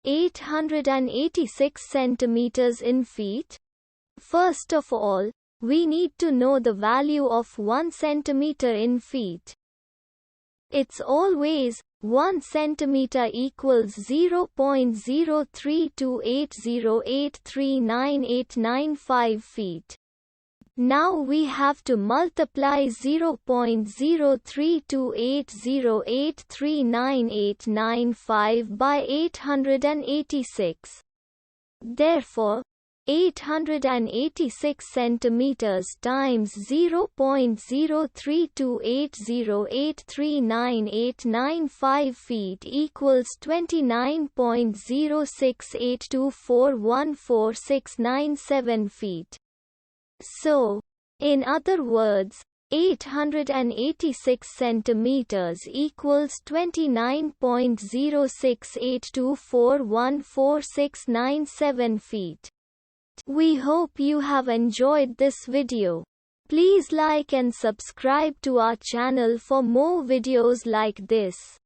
886 centimeters in feet? First of all, we need to know the value of 1 centimeter in feet. It's always 1 centimeter equals 0.03280839895 feet. Now we have to multiply 0.03280839895 by 886. Therefore, 886 centimeters times 0.03280839895 feet equals 29.068241469 feet. So, in other words, 886 centimeters equals 29.068241469 feet. We hope you have enjoyed this video. Please like and subscribe to our channel for more videos like this.